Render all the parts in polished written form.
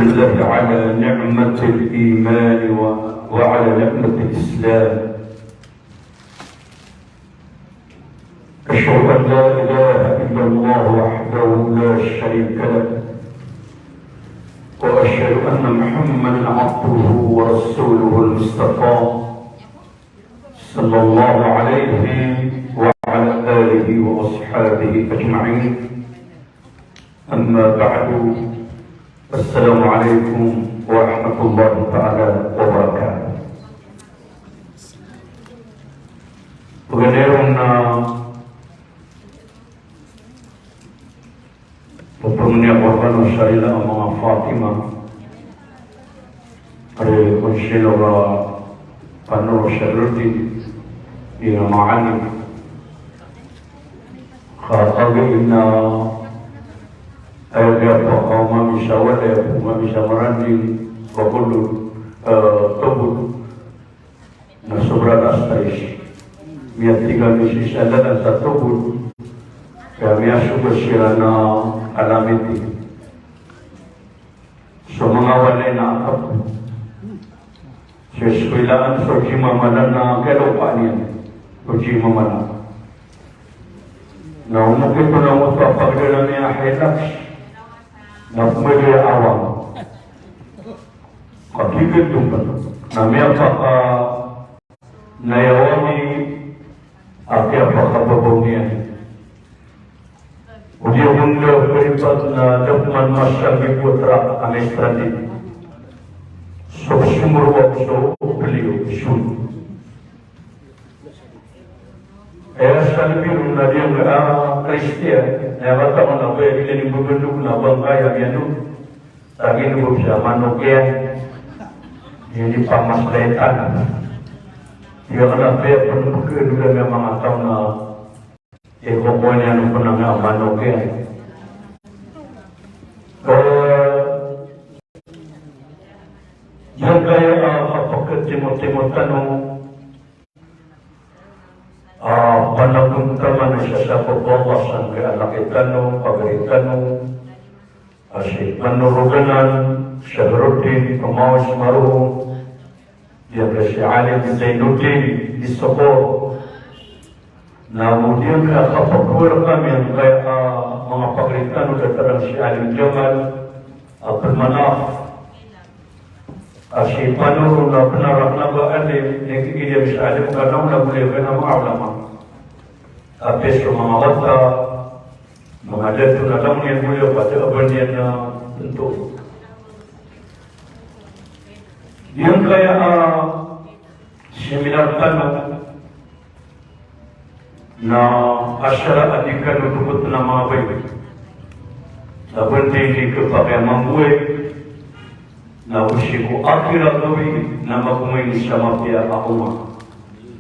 لله على نعمة الإيمان وعلى نعمة الإسلام. أشهد أن لا إله إلا الله وحده لا شريك له، وأشهد أن محمدا عبده ورسوله المصطفى صلى الله عليه وعلى آله وأصحابه أجمعين. أما بعد، السلام عليكم ورحمة الله تعالى وبركاته. Bagaimana Pepenuhnya korban Syarilah mga Fatima Ari konsilora Panur Syarudin Ina Ma'ani Khatagi na Ayagya pa Mami Syawala Mami Syamarandi Bakulu Tobut Na sobrang astais Miyatiga misi syalalan sa Tobut Kaya miyasuga siya na alamiti. So mga walay na akap. So eskwailaan so jimamalan na kelopaan yan. So jimamalan. Na umukit ko na mo ito pagdala niya hilaks. Na pumili awang. Kakigit yung bato. Na miya pa ka nayawani akya pa kababaw niya. Dia bunda beribat na Dapman Masyagi Putra Administratif So sumur waktu beliau sun sekali biru na dia Kristian Yang kata mana Bila ni berbentuk na bangkaya bianu Lagi ni berusaha manukia Ini pamas letan Dia kena biar penuh kedua memang atau na pokoknya pernah ngaman oke. Yang kaya apakah timur-timur tanu panakun taman siya pagbawasan ke anak itanu, pagritanu, si manuruganan, Syahruddin, Pemawas Maruh, yang si Alim Zainuddin di Sokor. Kemudian kapag kami yang kaya mga pagritan udah si Alim Jamal, Permanaf, si Panur na penarak naga Alim, yang dia bisa Alim karena na boleh kena mga ulama. Habis mga wata, mga jatuh na lang yang boleh pada abanian na tentu. Yang kaya seminar tanah na asyara adikan untuk na mga bayi. Laban di kepakai mambuay na usiku akhirat nabi na magumay sa mapya akuma.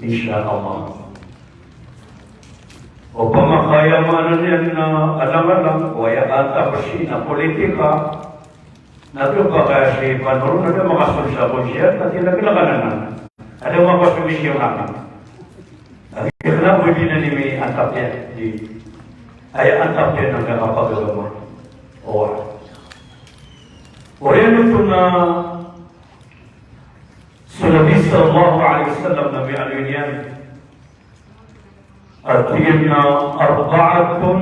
Insyaallah. O pamakayamanan yan na alam-alam, waya ata kasi na politika, na ito pa kaya si Panuro na makasunsabon siya, at tinagilakanan. Ada makasumisyon namin. Kenapa dia ni antapnya di ayat antapnya nak apa agama orang. Orang itu na Nabi sallallahu alaihi wasallam Nabi alaihi artinya arba'atun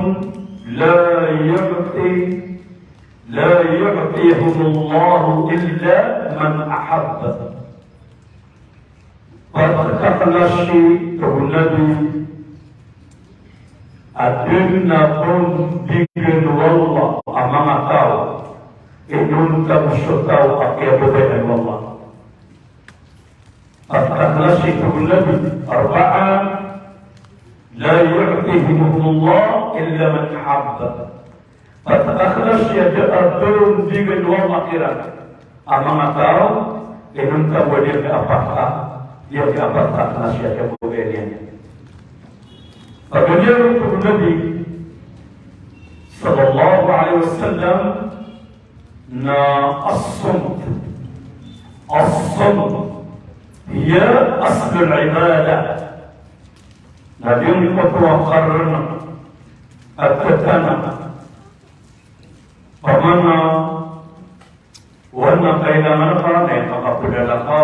la yu'tihum Allah illa man ahabba. Pagkakalasi Nabi adunna pun bikin wallah amang tau inun tamusutaw akiyabubayan wallah. Pagkakalasi Nabi arba'an la yu'tihim Allah illa man habba. Pagkakalasi adun bikin wallah kira amang tau inun tamusutaw apakah dia dapat nasihat yang berbeda. Apabila Nabi sallallahu alaihi wasallam na as-sumt هي أصل العبادة. Nabi yang karena at-tatana pamana Wana kailangan ka na makapudala ka.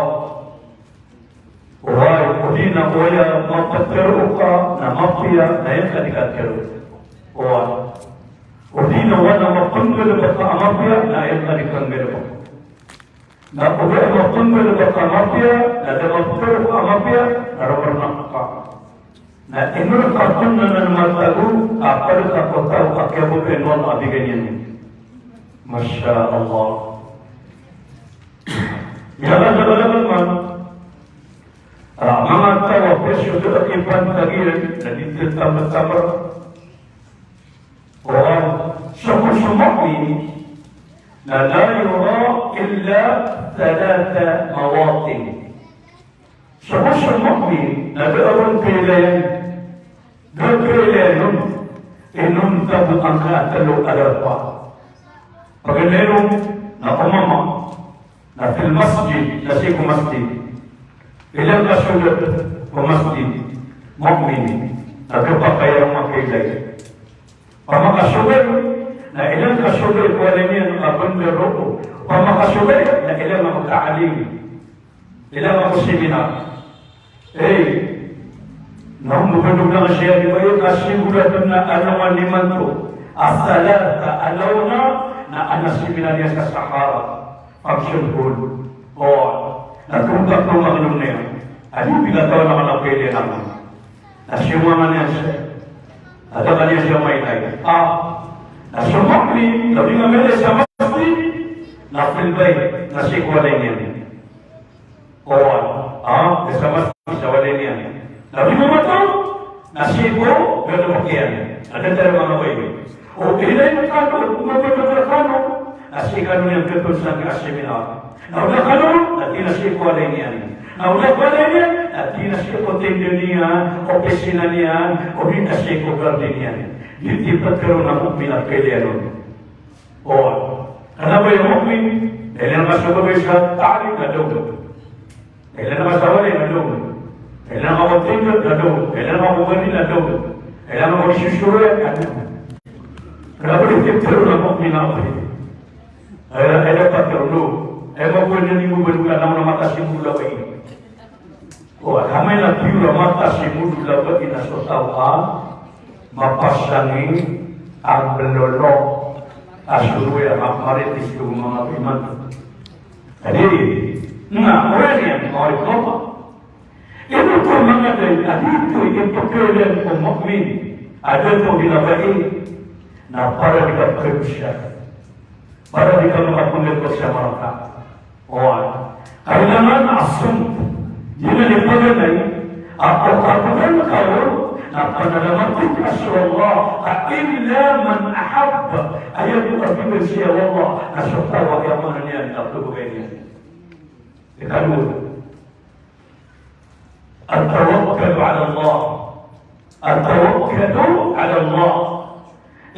Hindi na kuya mapatero ka na mapia na yung kanikatero. Hindi na wana mapunggol ba ka mapia na yung kanikatero. Na kuya mapunggol ba ka mapia na mapatero ka mapia na rabarnak ka. Na inur kapun na matagu apal ka kotau akyabu benwal abiganyan. Masya Allah. Jalan-jalan man. Mga tawa presyo sa akipan tagiran na dito tamar-tamar. Sumusumaki na la yura illa talata mawatin. Sumusumaki na daawang kailayan. Doon kailayan inun tabu ang katalo alarpa. Pagkalerong na umama na fil masjid na siya masjid. Ilang kasulot o masjid, mu'min, nagkapakayang makilay. Pamakasulit na ilang kasulit wala niya ng abandero. Pamakasulit na ilang magkaalim. Ilang ako seminar. Naumugadog lang siya, di ba yun? Kasigurado na alaman liman to. Asalata, alaw na anasiminar niya sa Sahara. Function hall. Natungkap ng mga alumna yan. Ano pinatawa na kalapili naman? Nasyumangan niya siya. Natawa niya siya may tayo. Nasyumakli, labing amela siya masli, napilbay, nasikwalay niya. Nasa masli, siya walay niya. Labing amataw, nasikwo, gano'n ada tayo mga bayi. Ilay mo kano, kumabagay kano, nasikan mo yung katol sa seminar. Nauna kano, at tinasiko alay niya. Nauna ko alay niya, at tinasiko tindio niya, opisina niya, o tinasiko garden niya. Hindi pagkaroon ng mukmin at kailangan. Ano ba yung mukmin? Kailan masababay sa tali na doon. Kailan masawalay na doon. Kailan makatinod na doon. Kailan makakuganin na doon. Kailan makasusuroyan na doon. Kaya ba yung pagkaroon ng mukmin na ako? Ay dapat karoon. Mabuhay ni mo berulang na mata si mula ba ini? Kamay na piura mata si mula ba ina so tawa mapasangi ang belolo asuruya makmaritis yung mga iman. Jadi, orang yang mau ikut, itu pun mengadai adito itu kalian pemukmin ada tu dilabai, na para dikapkerusya, para dikamakapunir bersama mereka. Kailangan asum jika dipaganay atau kapunan kau na panalaman kita sa Allah illa man ahabba ayat yung siya Allah na sutawa yaman niya at tubugay niya. Ikalun التوكل على الله التوكل على الله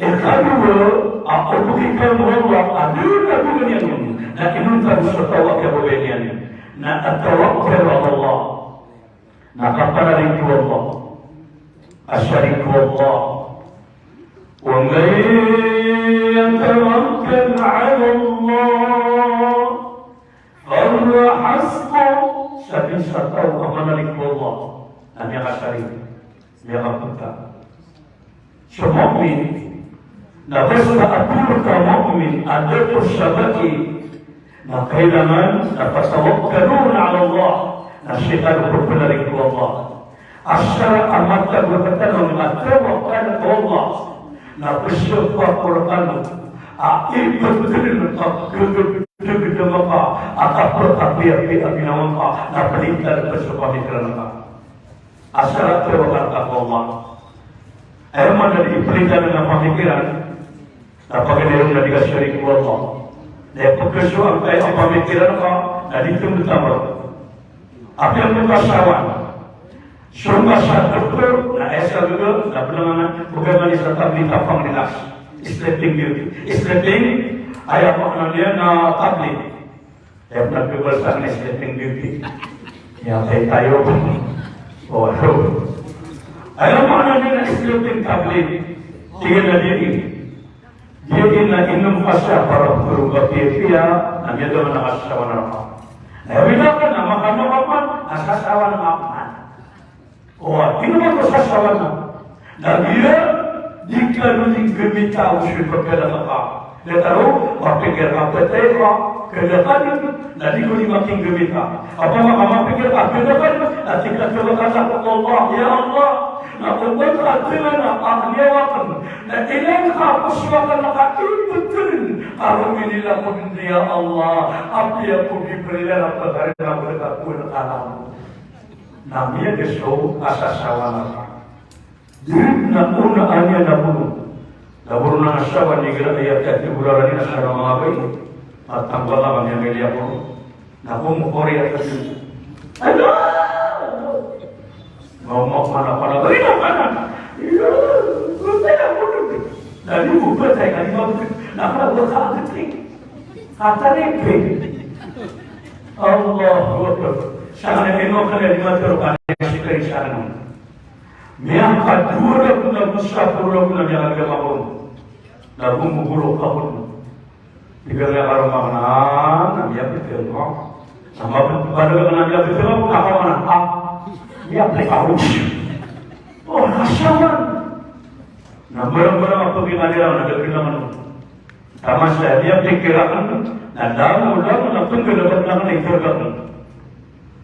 ikalun ako tukikan Allah adil na dunia niya lakin unta bertawa kebenaran na at-tawakkul ala Allah na kapanarin ko Allah asyariku Allah wa man yatawakkal ala Allah fahuwa hasbuh sabi sa tao kapanarin ko Allah na niya kasyarik niya kapunta so mu'min na basta atur ka mu'min adatul syabaki na kailangan na pasawakkalun ala Allah na syikan berpenarik ke Allah asyara amat berkatakan atawakkal ke Allah na bersyukur Quran ibatul gegede maka atapur api-api abinawan ka na pelintar bersyukur mikiran ka asyara tawakal ke Allah ayman dari pelintar dengan pemikiran na pagkalirum na dikasyarik ke Allah pagkasuang kayo ang pamikiran ka na ditong tamar. Apa yang berpasawan? Sungguh sa doktor na esa juga na penanganan bagaimana sa tabli tapang relax. Sleeping beauty. Sleeping ay apa dia na tabli. Yang nagbibalsa na sleeping beauty. Yang tayo. Ay apa dia na sleeping tabli. Tinggal na diri. Jadi na inum pasya para berubah pia na dia tu nak asawan apa. Bila kan nama kamu apa? Asawan apa? Oh, ini mana asawan? Na dia jika nanti gemita usul berbeda apa. Dia tahu apa pikir apa teka kedepan nanti kau makin gemita. Apa kamu pikir apa kedepan? Nanti kau kata Allah ya Allah. Aku berkata ahli waktu. Dan ilang kapuswakan nakaibutin. Kalau inilah pun ya Allah. Apa yang pun diberikan apa dari mereka pun alam. Namanya deso asasawan. Din na una anya na puno. Laburo na asawan ni gira ayat at iburarani na sa mga bay. At tanggala kami ang melia ko. Napumukori at kasi. Ano? Ngomong mana-mana, berilah kanan. Iya, saya pun. Lalu bukan saya kali mahu nak berkata kata lepe. Allah, sangat tengok kali lima terukan sekali sana. Mereka dua pun musafir pun yang agama pun. Lalu mengulur pun. Tiga orang mana, dia betul. Sama pada orang dia betul pun apa mana? Dia berkahwin. Oh, asawan. Nah, barang-barang apa kita ada bilangan. Tamas dia pikirkan. Nah, dalam nak tunggu dapat bilangan itu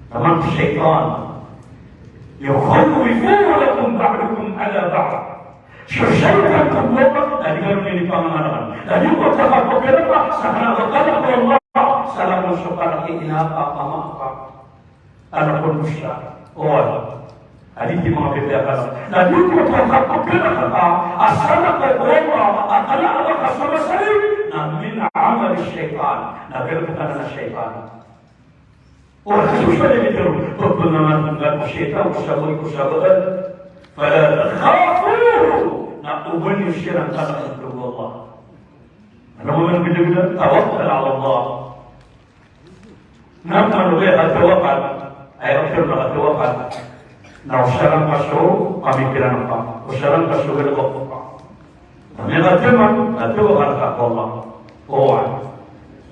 taman syaitan. Yukhawwifunakum ba'dukum ala ba'd. Syaitan kebuatan dari kalau ini panganan. Dan juga tak berapa sahana berkata Allah salam syukur kita apa. Anakun musyrik. Oh, hari ini mga bibiyakal. Na di ko pagkakapagkakata, asana kay Allah, akala Allah kasama sa'yo, na min amal syaitan, na gano'n na syaitan. Oh, susunod ito, pagpunangan ng syaitan, kusaboy-kusaboy, fala takhafu, na uban yung siyang tanang ng Allah. Ano mo man bida-bida? Tawakkal ala Allah. Naman uwi at tawakkal, ay okay na katawakan na usalang kaso pamikiran pa usalang kaso galawak pa kami nagtiman natawakan ka Allah oan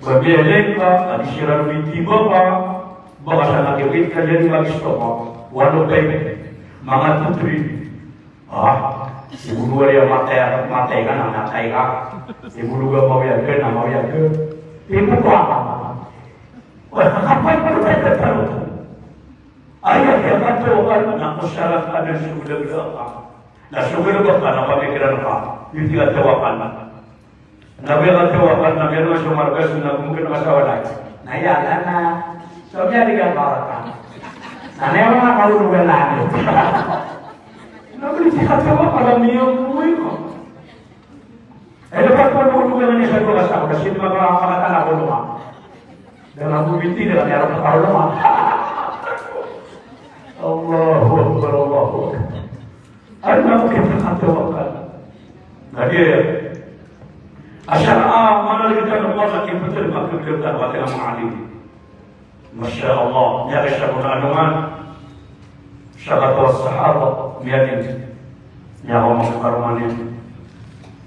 babiyayin ka adisiran bintiba pa baka sa nakiwit ka dyan magisto mo walo kayo mga tutri siguro yung matay ka na natay ka siguro ka mawiyag ka ibu ko kapay pa rin tayo ayat yang katakan nak masyarakat dan sudah-sudah na sudah-sudah na pamikiran ka yung tinatawakan nabi ang tawakan na meron sa margas na mungkin masawalan nayala na sabihan di ka na mga kalulugan langit nabi tinatawakan ang iyong buhay mo dapat panulugan niya sa lugas ako kasi makakakatan ako naman dan aku binti dengan yang aku naman Allahu Akbar, Allahu Akbar. Anak kita katawakan. Nah dia, asyara mana kita nampak kita betul makhluk kita baca ma'alim. Masya Allah, ya Rasulullah Anuman, syarat wa sahabat miyanin, ya Allah karmanin.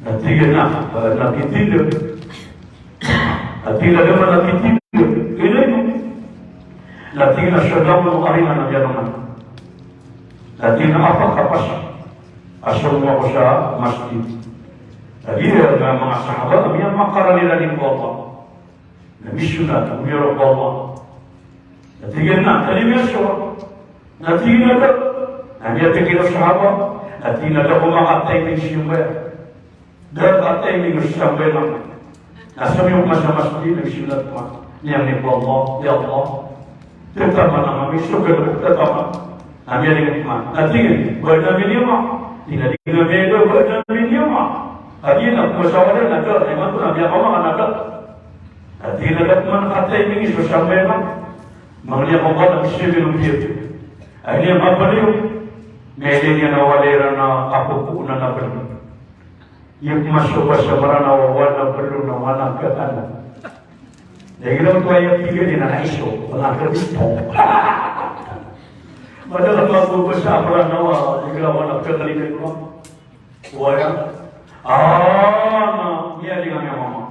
Nanti nak tidur, nanti ada mana tidur, ini. Nanti nak sedang mengarina najaman. Nanti apa kapas asal usaha masjid. Jadi mga sahabat kami yang makaran nila din Allah. Nabi sunat, Nabi Allah. Nanti na tadi biasa. Nanti na Nabi pikir sahabat. Nanti na kumakatay ng siyumay. Datay ng siyumay lang. Nasa yung masa masjid ng sunat mo. Yang ni Allah, ya Allah. Tetap mana kami syukur tetap. Nabi ada iman. Nanti bernabi lima, tidak dinabi itu bernabi lima. Lagi nak musyawarah nak ada, iman tu Nabi apa kan ada. Nanti nak mana kata ini sampai mana, mengenai apa nak sebelum dia. Ini apa dia? Media nawalerana apa pun nak perlu. Yang masuk bersama nawawan perlu nawana kata. Jadi kalau tu ayat tiga di nana isu, pengakhir itu. Padahal aku bersama nawa, jadi lawan nak kali itu. Wah, dia dengan yang mama.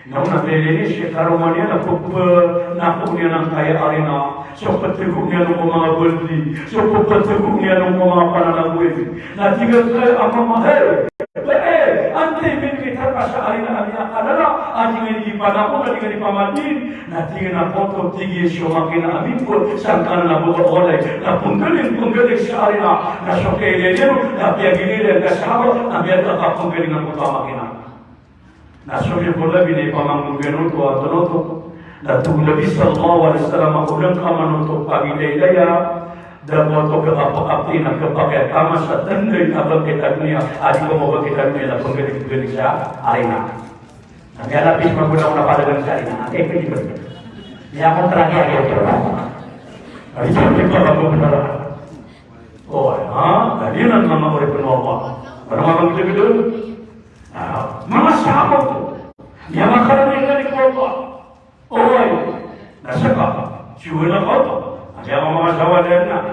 Nauna teleni sekaromania na punya nang kaya arena, so peteguknya nung mga buldi, so peteguknya nung mga pananaguin. Na tiga kaya ama mahal. Ante kita rasa arena amia kadala, anjing di panapo na di pamatin, na tiga na foto tigi so makina amin ko sangkan na buka oleh, na punggaling sa arena, na so kaya na piagili na kasama, na biya ta punggaling na buka makina. Na sobi bola bini pamang nugenuto atonoto na tuglabi sallallahu alaihi wasallam ulang kamanoto pagidaya dan moto ke apa-apa na kepakai kama sa tandai abang kita dunia adi ko mo kita dunia na penggedik sa arena. Na kaya lapis maguna pada dengan sa arena. Ate pwede ba? Ya ako terakhir ya ito. Ay sabi ko ako benar. Oh, tadi nan mama ore penawa. Ano mga gitu? Mga sahabat tu, yang makanan yang dari kota, oi, nasaka, cuma nak kota, ada mga sahabat yang nak,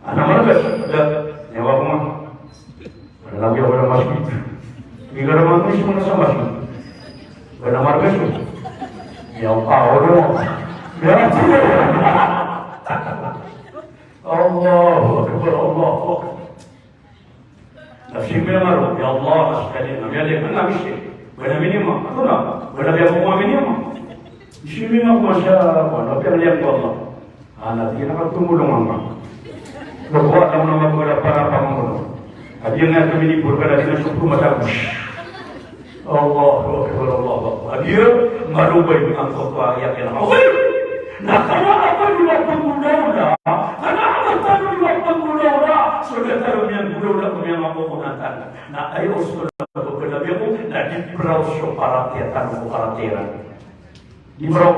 anak mana ada, yang apa mah, ada lagi orang masuk, tiga orang masuk semua sama masuk, ada marga tu, yang orang, yang tidak, Allah, Allah. Nafsimnya maru, ya Allah sekali, nabi ada pun nabi sih, benar minima, tu nak, benar dia mau minima. Sini nak masya Allah, nabi ada yang Allah, anak dia nak tunggu dong mama. Lepas kamu nama kepada para pengguna, ajarnya kami ini berkata dengan suku macam Allah, Allah, dia maru bayi angkut ayat yang awal. Nah, karena apa juga pengguna dah, karena apa juga pengguna dah, sudah taruhnya guna punya mampu menantan. Nah, ayo sudah bekerja biar nah di berau paratiatan paratiran. Di berau,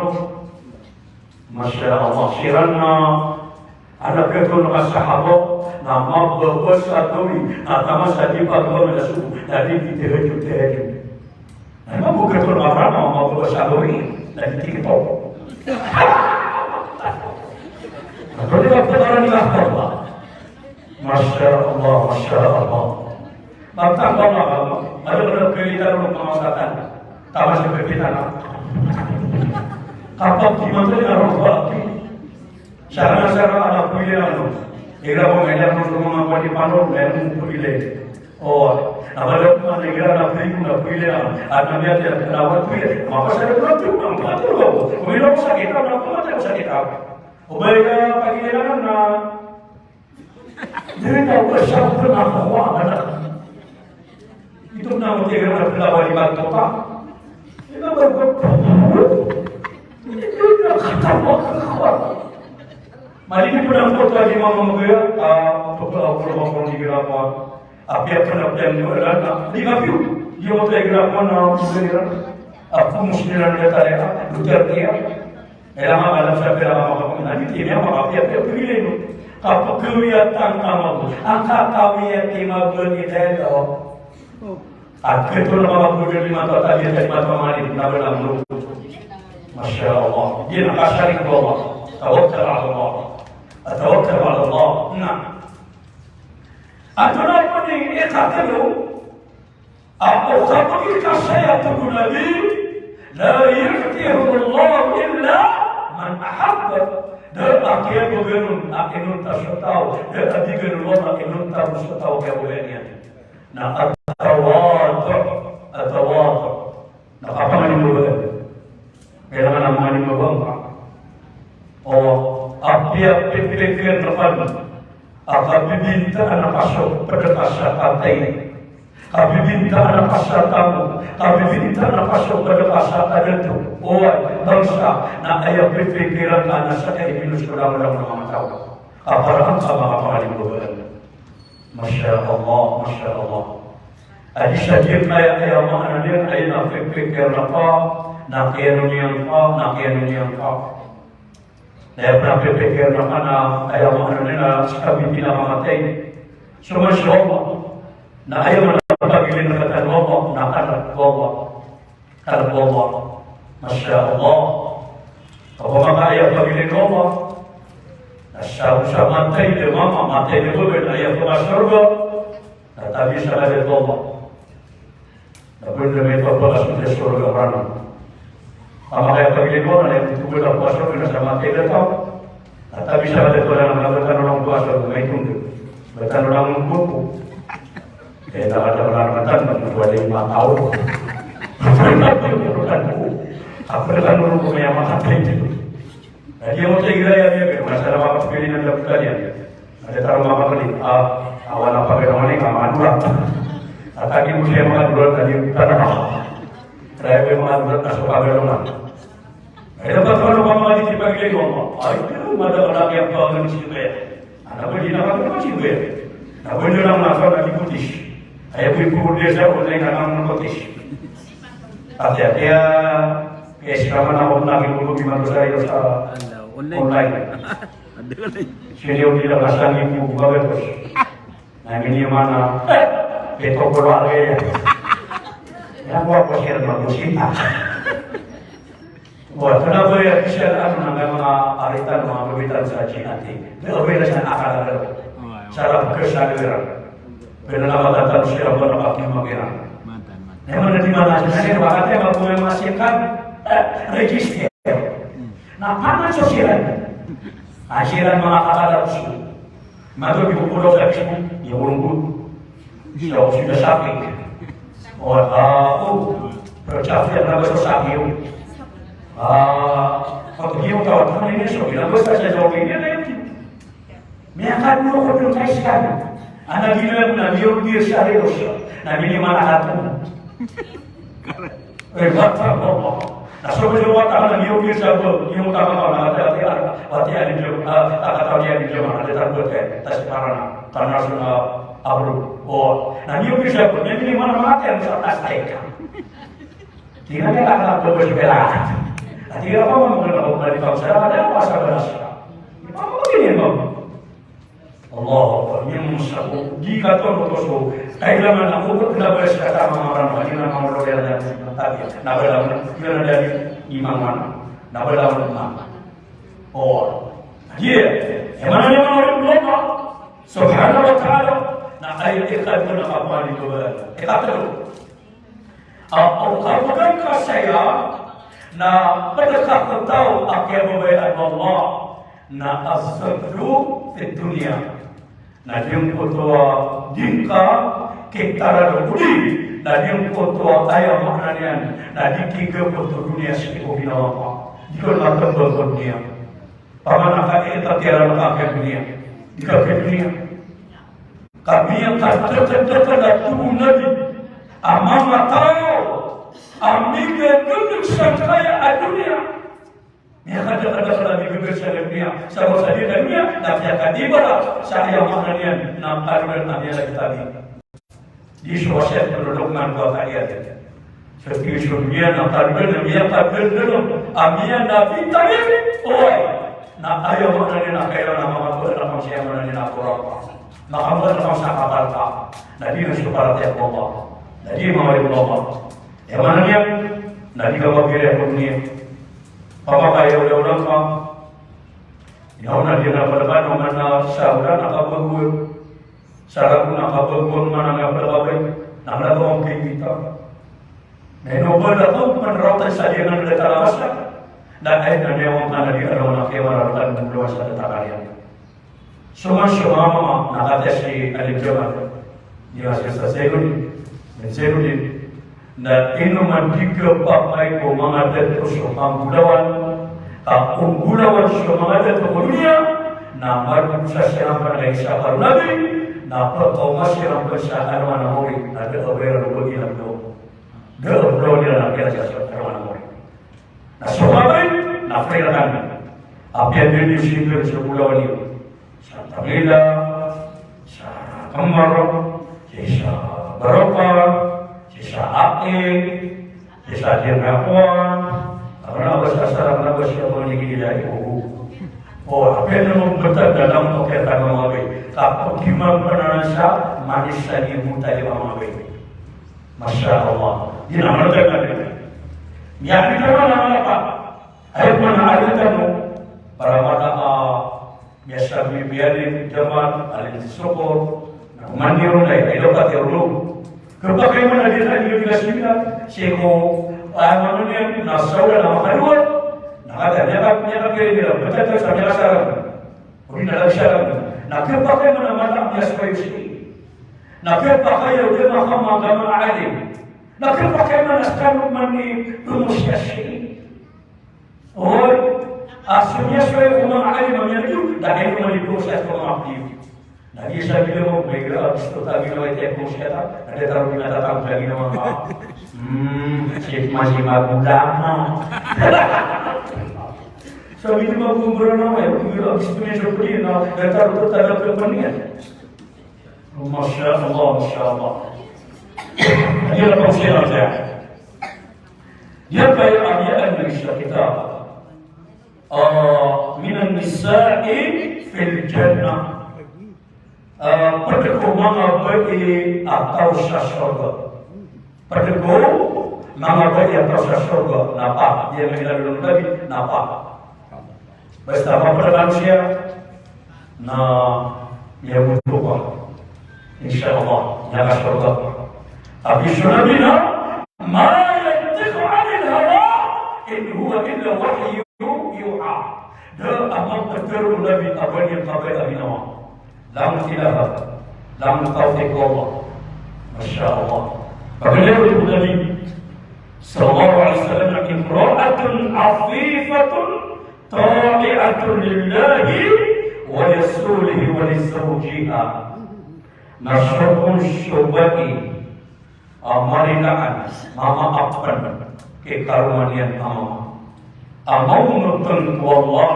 masya Allah, sirana ada ketul sahabat, nama berbesar tuli, nama sahaja pada melasu, dari diterjun. Nama ketul apa nama berbesar tuli, dari kita. Kalau dia orang ini apa? Masya Allah, Masya Allah. Bantang bangga, ada benar kelihatan untuk pengawasan. Tamas seperti tanah. Kapal di mana dia orang baki. Sarana anak pilihan. Ira mengajar untuk mengambil panel dan pilihan. Oh, apabila mana ira nak pilihan, ada dia tidak dapat pilihan. Maka saya berarti orang betul. Kemudian sakit apa? Apa sakit apa? Ubaya pagiliran na Jadi tahu kesal kenapa ada itu nama tiga orang pelawak di bawah kota. Itu berkata itu dah kata apa? Mari kita pedang kota di mana mereka pelawak di gerapa. Apa yang pernah yang berada di kafiu dia mau gerapa na muslimin. Apa muslimin kata dia luar dia. Elama alam saya pelawak nanti dia mau apa yang pilih. Apa kelihatan kamu? Angkat kami yang lima berita itu. Aku itu nama budak lima tahun tadi dari mata mari nabi lalu. Masya Allah. Dia nak asari Allah. Tawakkal Allah. Tawakkal Allah. Nah. Antara ini kata lu. Apa kata kita saya tu Nabi? La yaqtiru Allah illa man ahabba. Dan akhirnya begitu, akhirnya tak tahu. Dan akhirnya Allah akhirnya tak tahu kebolehnya. Nah, atawat. Nah, apa yang dibuat? Kailangan naman yung mabangka. O, api pikiran depan. Bibinta anak asok pagkatasa tatay. Bibinta anak asa tamu. Bibinta anak asok pagkatasa adento. O, bangsa na ayaw pikiran na nasa kaiminus ko lang ng mga tao. Parang sa mga pangalimbagan. Masya Allah, Masya Allah. Adi saja kaya mana dia ay napipikir na pa, nakianunyan pa. Dahil napipikir na pa na ayaw mana nila sa kabiti na mamatay. So Masya Allah, na ayaw manapagilin na katalwawa, kalwawa. Masya Allah. Kapag mga ayaw pagilin wawa, nasa matay de mama, matay de bubin, ayaw pumasurga, natabi sa lalit wawa. Tapi demi itu apa sudah surga rana. Kaya pagili ko na yung tubig ang pasok na sa mga tigataw. At tabi siya ka dito lang ng pasok, may tundo. Magkano lang ng buko. Kaya nakatawaran magwala yung mga tao. Ako na lang ko may makatay dito. Hindi mo sa igaya niya, pero nasa makapili ng lapitan yan. At ito ang makapili, awan ang pagkakaman ng manulat. At lagi mo siya mga dulat na yung tanah. Kaya may mga dulat na sa pagkakaman. Ay dapat ko ano mga di pagkili ko mo. Ay, pero madakalaki ang pagkakaman si Ibe. Ano ba, di nakakagawa si Ibe. Nabunyo lang nasa na ikutis. Ay, ako yung kukulis na online na ng kutis. At kaya siraman ako nakikulubi mag-usayo sa online. Siniyo nila kasang yung bubagat. Namin yung mga ito ko lagi. Yan po ako siya mag-usita. Buat kenapa ya siya ano ng mga aritan, mga kawitan sa Chinati. Grabe na siya nakakalaga. Sarap kesadaran. Pero nakatatanong siya ba nakakimagina. Naman na di manasya. Bakit ya magpumamasyakan register. Napanan sosial. Asiran mga kakalapsi. Mado ibukulog sa ismo. Iulungkod. Siya sudah sakit. Pero capek na gusto sa iyo. Pag iyo tawag na niya, bilang gusto sa jogging niya na yun. May akad mo ko yung kaiskan. Ang naginawa mo na niyog-niyog siya rin siya. Nabiliman akad mo. Eh, bata mo. Nasubo siya wata ka na niyog-niyog siya ko. Yung tama ko na pati alin siya, takataw niya alin siya mga nalitan kayo. Tapos parang tanas na abro. Na niyog-niyog siya ko. Nabiliman ang mga sa tasay ka. Tingnan niya kakalato ko siya kailangan. At tingnan pa mo mga nakapalitaw siya. Ada apa sa balas siya? Apa mo ganyan mo? Allah Akbar. Yung musaku. Di katon ko so. Kailangan ako ko pinabas ka tama mga ramah. Hindi na mga lorel na tadi. Nabalaman. Hindi na dari imam mana. Nabalaman mana. Dia. Yang mana yang orang berdoa. Subhanahu wa ta'ala. Na ayat ikhlas ko na kapali ko ba. Ikhlas ko. Apakah saya na pagkakataw aking mabayaan Allah na asabru sa dunia na diyong kutuwa dingka kitara lukuli na diyong kutuwa ayaw maknanian na dikigam kutu dunia sa ito ginawa pa di ko natambal sa dunia pamanakaita tira na aking dunia di ka dunia kami yang kata-kata na tubuh nabi amama tayo amiga duduk sangkaya dunia. Dia kata-kata lagi berbesar dunia. Sama saja dunia, tapi akan dibalas. Saya maknanya nampak dan namanya lagi tadi. Di proses pendudukkan buat kalian. Setiap dunia nampak dan namanya tak dalam. Amia nabi tadi. Oi, nak ayo maknanya nak kaya nama makhluk nama siapa maknanya nak kurang. Nak ambil nama sahabat tak. Nabi Rasulullah Allah. Nabi Muhammad Allah. Yang mana dia? Nabi kau kira aku dunia. Papa kaya udah kau. Yang mana dia nak berdebat mana sahaja nak berbuat. Sahaja pun nak berbuat mana nak berbuat. Nak berbuat kita. Menopo datang menerautan saja dengan letak masa. Dan ayat dia orang mana dia orang nak kewan orang berluas letak kalian. Semua mama nak ada si alim jaman. Dia selesai ni. Menceruni. Na inuman tiga pakai ko mga dato sa pangulawan ungulawan sa mga dato ko dunia na marunong sa siyang panagay sa karunabi na pagkaumas siyang sa arawan na mori na daobera lupa ilang do daobera nila na kaya sa arawan na mori na sumabay na freelatan apian din yung siyempre sa pulawan niyo sa Tangila sa Kamaro sa Baropa sa akin, sa Jemapuan, karena bahasa sarang na bahasa mo nagigilay apa yang naman betul dalam pagkata ng mga bay. Kapag kimang sa manis sa ibu tayo mga bay. Masya Allah. Di naman natin natin. Yan ito naman apa? Ayaw mo na alitan mo para mata biasa bibiyanin jaman, alin sukor, na kumandiro na ito pati ulo. Bagaimana dia tadi juga sila, seko, amannya nasawa nama kedua, nak dia dia, betul betul saya saran, ini dalam syarat. Nak bagaimana malam dia supaya sini, nak bagaimana dia maham agama alim, nak bagaimana sekarang mani rumusnya sini. Oh, aslinya supaya agama alim menjadi, dan ini mani proses pengabdi. Lagi saya bilang mau bergerak, setelah bilang itu proses ada taruh kita datang lagi nama apa? Cik masih mabu lama. Saya itu mabu berenama ya, bila habis itu seperti ini, dan taruh tetap kepentingan. Masya Allah, Masya Allah. Dia lepas siapa saya? Dia bayar abian Malaysia kita. Minan nisa'i fil jannah. Pendekau mana bagi atau syurga. Pendekau mana bagi atau syurga. Napa? Dia mengira dulu tadi. Napa? Bersama pada manusia. Ya berubah. InsyaAllah. Ya syurga. Tapi sunabina. Ma yantiqu anil hawa. In huwa illa wahyu yuha. Dia amat berteruh lebih abad yang kabel abinawa. Lam ilaha, lam taufiq Allah. Masya Allah. Beliau itu Nabi sallallahu alaihi wasallam imra'atun afifatun ta'i'atun lillahi wa rasulihi wa lizawjiha. Nasrun syubati amarilaan mama appan kekarunian mama. Amau nutun Allah,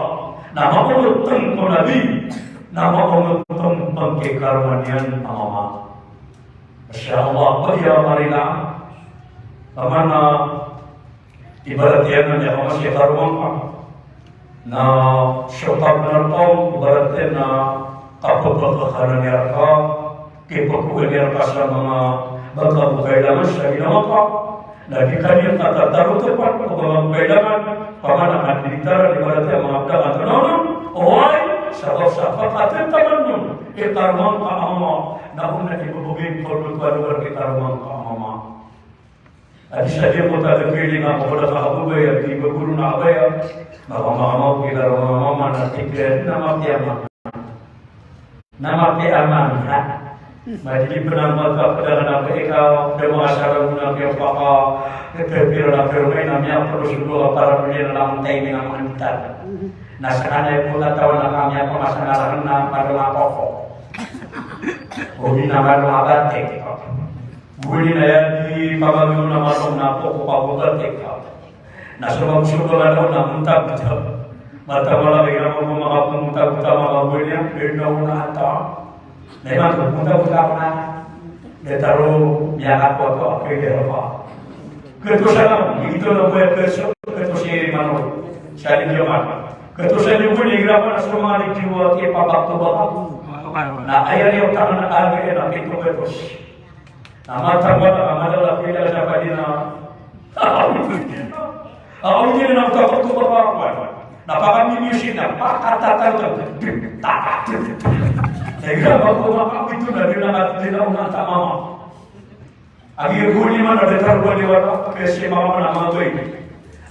nama nutun Nabi. Nama Allah tentang kekarunian Allah. Masya Allah, ya marilah. Mana ibaratnya yang masih karuan. Na syukur menerpong ibaratnya na kapal kekaran yarka, kepakuan yarka sama bangga bukailangan syari nama. Nah dikali kata taruh tepat bangga bukailangan, pamanakan digitar ibaratnya mengabdakan tenang. Oi. Sabab-sabab kata teman-teman kita rumah ka ama namun nanti berbugin kalau kita rumah ka ama adi saja kota terpilih apa pada sahabu bayar di berguru nak bayar maka mama kita rumah mama nanti nama tiaman Majlis penambah kepada mereka demo acara guna apa kepikiran apa namanya perlu sudah para penyelenggara dalam timing amantan. Nah sekarang pun tahu kami apa masalah kena pada pokok. Bumi nama nama batik. Bumi naya di pabagum nama nama pokok pokok batik. Nah sebab sudah ada nama muntah betul. Mata malah bagaimana mau mengaku muntah betul malah beliau benda unata. Memang muntah-muntah pernah dia taruh miakat foto apa dia apa. Ketusan itu namanya ketusan mana? Saya dijaman. Ketusan itu pun digrapan semua di jiwa ke babak tu babak. Nah ayat yang tangan ada nak itu ketus. Nama tambah nama adalah kita siapa dina. Awak ini nak tahu tu babak. Nah pakam ini sih nak kata-kata tu. Saya bawa mama itu dari nak tidak nak mama. Agi guni mana detar guni wala pesi mama nama tu ini.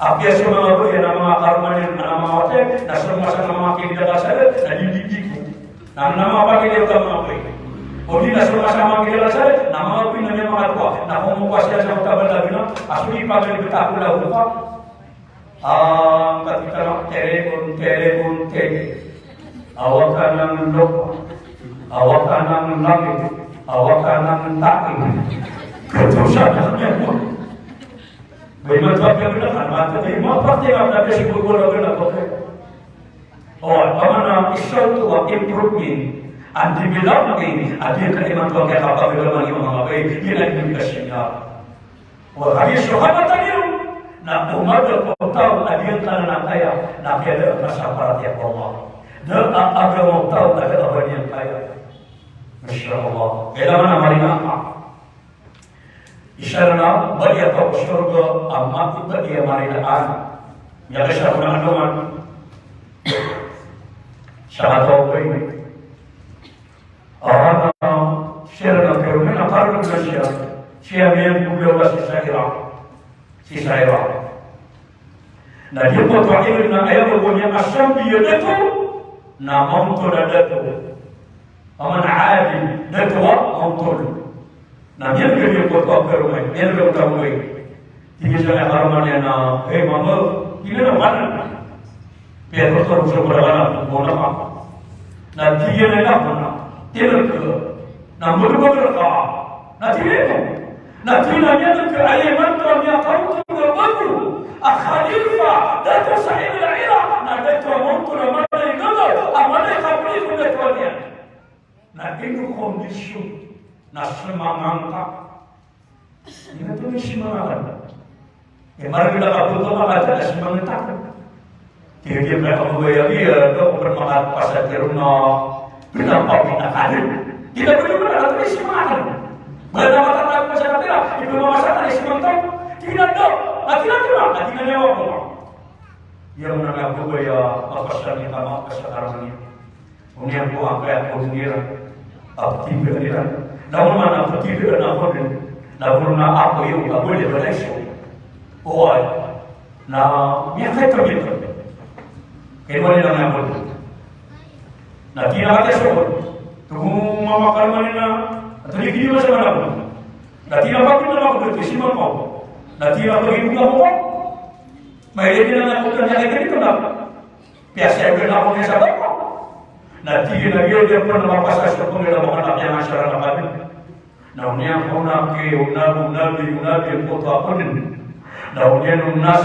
Apa sih mama tu yang nama karman nama apa? Nasr masa nama kita dah saya jadi didiku. Nama apa kita utama apa ini? Odi nasr masa nama kita dah saya nama apa namanya mama tu? Nama mau kuasa sama kabar lagi na. Asli pakai kita aku dah lupa. Ketika telepon. Awak kanang lupa. Awak kanang langit, awak kanang takik. Ketusannya pun. Bagaimana sebab yang benar? Maka ini apa yang ada di sini berguna benar? Oh, mana isu tu improvement, andi bilang ini, andi kalimat tu yang apa bilang lagi mengapai, ini lagi dikasihnya. Oh, hari Syahabat tadi, nak umat tahu adi yang tanah kaya, nak ada masalah ya Allah. Dan agama tahu ada apa yang kaya. Masya Allah. Ila mana marina? Isyarat bagi atau surga amat bagi marina an. Ya kisah dengan doman. Syahadat ini. Orang syarat kerumena karun Malaysia. siya yang beliau si Saira. Nah dia bertanya na ayat punya asam dia itu, namam tu ada tu, aman adi itu amtul. Nah dia kerja bertanya kerumai, dia bertanya, tiga sana harumannya na, mama, ini mana? Biar bertanya usul beragam, mana apa? Nah tiga ni mana? Tiga ke, nah berapa? Nah tiga. Nah tiga ni ke ayat mana yang kau tu berbaru? Akhalifa datu sahih al-ira na datu montura mana igalo amane kapri ko datunya na inu kondisyon na semangangka ina to ni semangat marga ka puto ka ta semangata dia ba ko ya dia do bermanfaat pasatero na pinapa pinakanin kita perlu berada di semangat berada pada pasatero itu masalah di semangat tidak do Atina lewat rumah. Yang menanggapi gaya apa yang kita sekarang ini. Kemudian buang kayak sendiri, apa tiba dia. Namun mana apa tiba nak pun, namun apa yang tak boleh berlaku. Oh, nah, ni apa itu gitu? Kembali dengan apa? Nah, tidak ada soal. Tunggu mama kalau mana, atau di video macam mana pun. Nah, tidak apa pun nak berarti siapa kau. Nanti apa ibu kamu kok? Mereka bilang aku ternyata itu kenapa? Biasa ibu kamu yang sabar kok. Nanti dia pernah pasal sekolah dengan anaknya masyarakat kami. Namun kau nak di foto apa ni? Namun nas,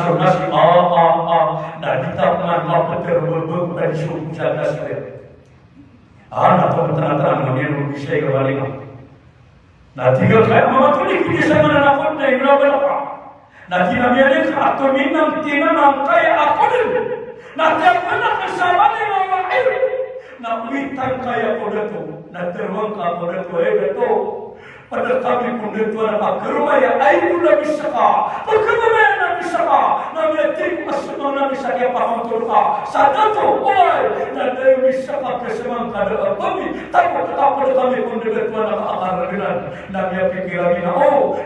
nanti tak pernah terberber dari suku janda saya. Nak terang-terang namun bisa kembali. Nanti kalau saya mama tu ni bisa mana nak ni berapa? Nanti namanya atau minam tina nangkai apa ni? Nanti apa nak kesalahan yang orang ini? Nak minta kaya pada tu, nanti orang pada tu tu. Pada kami pun itu ada kerumah yang air pun bisa kah? Bagaimana nak bisa kah? Namanya tim semua nak bisa dia paham tu kah? Satu tu, nanti bisa kah kesemang kada kami? Tapi pada kami pun itu ada akar dengan namanya pikiran ini.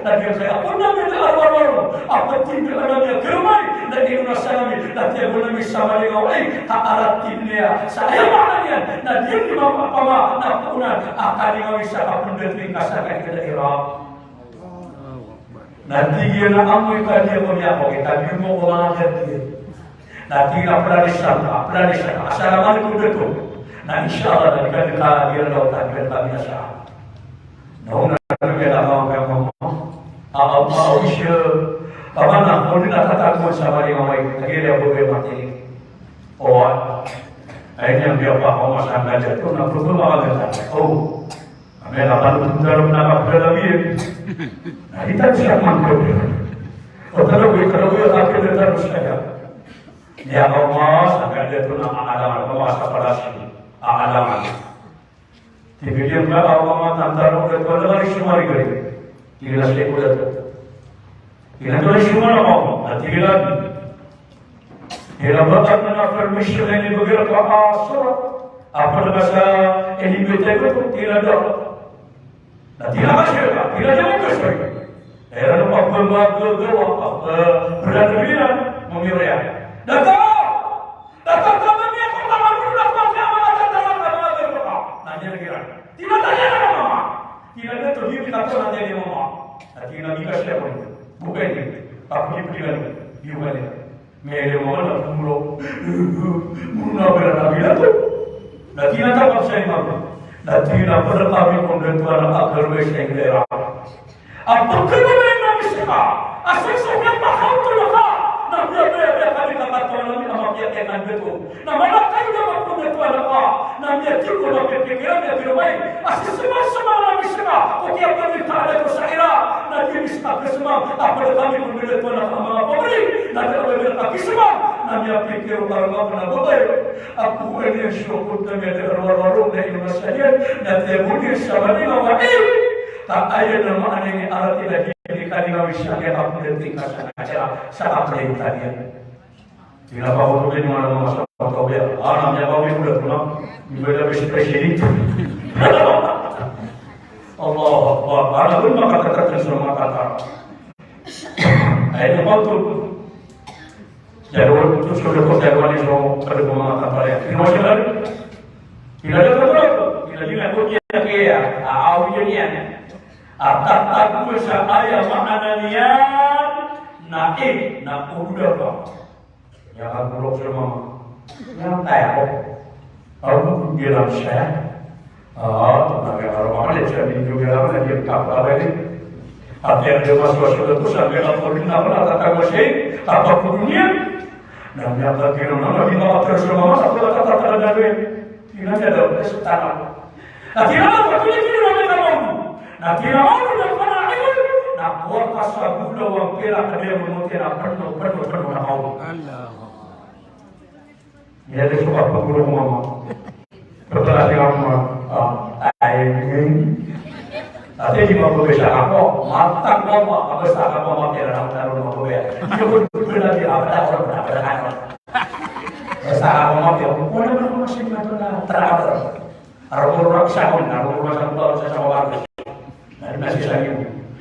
Nanti saya pun namanya arwah-arwah. Apa tim namanya kerumah? Nanti rasa kami nanti pun bisa maling tak alat timnya. Saya maknanya nanti di mana apa nak punan akan dengan bisa kah pun diterima daerah. Nanti dia nak ambil dia punya apa kita bingung orang dia. Nanti apa disangka. Assalamualaikum betul. Nah insyaallah dari kita dia dah tak biasa. Namun dia dah mau apa usia apa nak mungkin tak tahu sama dia mai dia boleh mati. Akhirnya dia apa masalah dia tu nak berubah agak. Mereka baru dalam nama berlebih. Nah, kita siap mangkuk. Kalau kita terus saja. Ya Allah, sampai dia tu nama alamat, nama pada sini. Alamat. Tapi dia enggak alamat antara orang tua dengan semua orang. Tidak selesai pula. Tidak boleh semua orang. Nanti lagi. Dia berkata nak permisi ini bergerak ke asal. Apa bahasa ini betul tu tidak ada. Nah, tidak masalah, tidak jauh kesuai. Era lupa berlebihan memilih. Datang kami ni aku tak mahu nak berkata. Nanya lagi kan? Tidak tanya nama mama. Tidak ada tu dia kita pun nanya dia mama. Nanti nabi kasih apa ni? Bukan ni. Apa dia pergi lagi? Dia bukan ni. Mereka mama nak mulu berada bila tu. Nanti nanti apa saya mahu? Nanti nak berkami pun tuan nak kerja yang daerah. Apa kerana yang bisa? Asal seorang mahal tu lah. Nak biar kami kata tuan kami nama biar dengan betul. Nama nak kau jawab pun tuan lah. Nama cukup nak pikiran dia firman. Asal semua nak bisa. Okey apa ni tak ada kesahira. Nanti bisa kesemua. Apa kami pun tuan nak amal apa beri. Nanti apa tak kesemua. Nama pikir orang mana boleh. Aku ini syukur dengan orang-orang dari Indonesia. Nanti mungkin sama dengan orang tak ada nama yang arti lagi dikali bisa yang aku tingkat sangat tadi. Tidak apa-apa tu mana masa kau dia. Namanya kau ni sudah pulang. Bila bisa presiden. Allah Akbar. Ada pun maka katakan semua kata. Ayat apa tu? Jalur itu sudah kau jalur ini semua pada semua kata ya. Ini macam mana? Tidak ada apa-apa. Tidak juga kau dia kaya. Awal jadian. Atak bersah ayat makna niat. Naik, nak udah apa? Yang aku lok semua. Yang tahu. Aku bilang saya. Naga orang ada jadi juga orang dia apa ini? Apa yang dia masuk itu sampai kalau kita kata masih apa dunia? Dan yang lagi orang lagi nak terus rumah apa kata dari tidak ada setan. Nanti apa tu ini orang tahu. Nanti orang dah mana itu? Nak buat pasal budak orang kira dia menukir apa penuh nak tahu. Allah. Dia ada sebab pengguru mama. Betul ada orang ini. Ada di mana besar apa? Mata apa besar apa mati dalam dalam apa ya? Dia pun berlari apa orang. Besar apa mati? Orang masih macam terakhir. Orang sahun, orang sama warga. Masih lagi.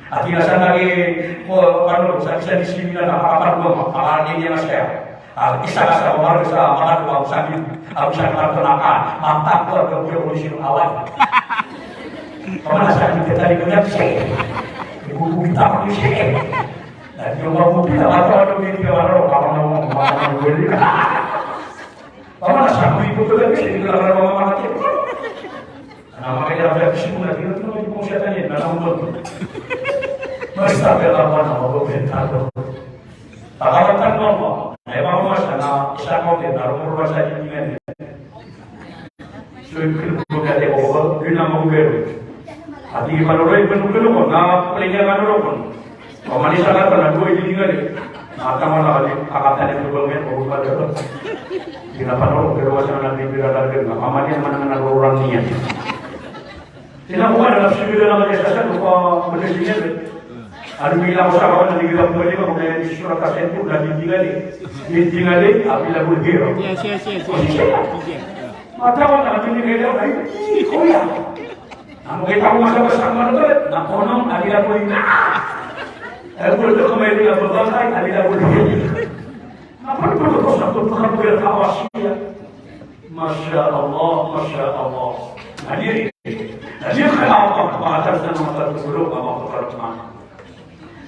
Akhirnya saya lagi, kalau saya di sini apa dia masih. Kisah sama warga sama dua sakit, saya terkenalkan mantap keluarga polisi awal. Kemana sakit kita tadi punya sih? Ibu kita polisi. Dan juga ibu kita atau ini kalau mau beli. Kemana sakit ibu kita polisi kalau mau mati? Nama kita ada kesimpulan kita tu di polisi tadi dalam umur. Mesti ada apa nama berbentar. Takkan Allah. Emang masalah isyarat itu dalam rumah saya ini. Sudah bukan dia bawa guna mengubah. Hati manusia penuh pun, nak pelihara manusia pun. Kalau manusia kan nak dua ini tinggal. Maka mana ada akatan yang berbeda berubah juga. Jika manusia kedua sana nanti berada di mana, amalnya mana orang niat. Tidak bukan dalam segi dalam jasa lupa berdasarkan. Ada bilang usahawan nanti kita kembali kemudian di surat kaset itu dah ditinggali, apabila berhero. Mata orang ini kerja baik, oh ya. Namun kita masa bersama itu, nak konon adila boleh. Aku itu kembali ke berbangsa, adila boleh. Apa itu terus satu perkara berkawasiya. Masya Allah. Hadir kalau Allah dan mata terburuk Allah berfirman.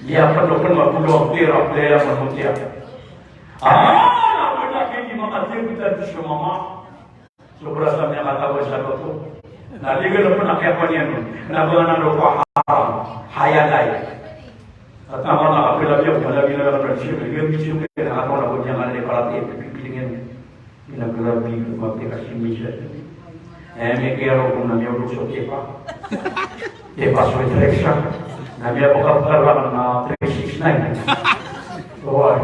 Dia penuh-penuh pulau tiap daerah manusia. Nak pergi makasih kita di semua. Seberasanya kata bersatu tu. Nanti kita pernah apa ni? Kenapa nak lupa haram, hayalai. Kata mana apabila dia dalam prinsip dia mesti kita akan nak jangan lepas itu pilihnya. Bila berlebih waktu kasih misal. Kira pun nak dia urus apa? Dia pasal seleksi. Nabi Abu Bakar na 369. Wah,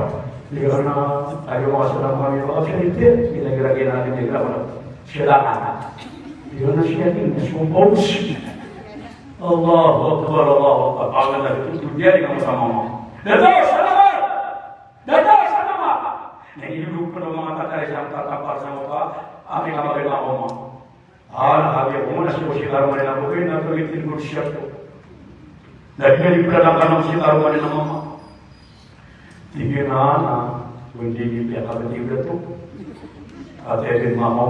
dia na ayo masalah kami waktu itu kita kira-kira nanti kita mana silakan. Dia na siapa ni semua Allah Akbar. Allah itu dia yang sama. Datang sama. Nah ini dulu pernah mengatakan saya apa sama Pak. Apa yang apa yang ngomong. Habis umur nasi bosik arumah dan apa yang nak itu berusia tu. Dari peradaban masih taruhan nama mama. Tiga nana, bunyi dia kata tiga tu. Ada di mama.